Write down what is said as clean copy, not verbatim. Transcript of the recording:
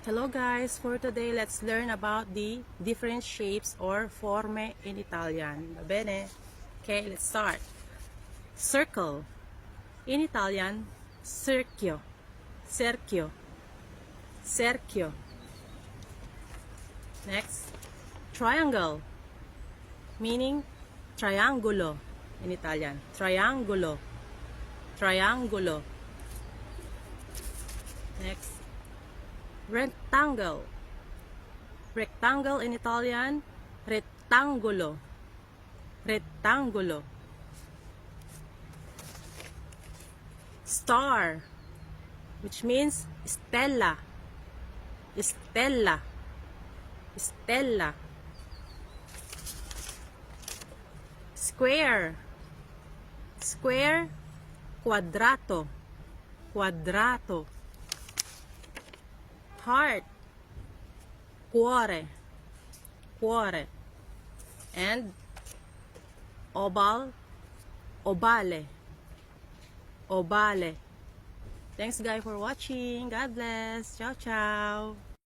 Hello guys, for today let's learn about the different shapes or forme in Italian. Va bene? Okay, let's start. Circle. In Italian, cerchio. Cerchio. Cerchio. Next, triangle. Meaning triangulo in Italian. Triangulo. Triangulo. Next, rectangle. Rectangle in Italian, rettangolo. Rettangolo. Star, which means stella. Stella. Stella. Square. Square, quadrato. Quadrato. Heart, cuore. Cuore. And oval, ovale. Ovale. Thanks guys for watching. God bless. Ciao ciao.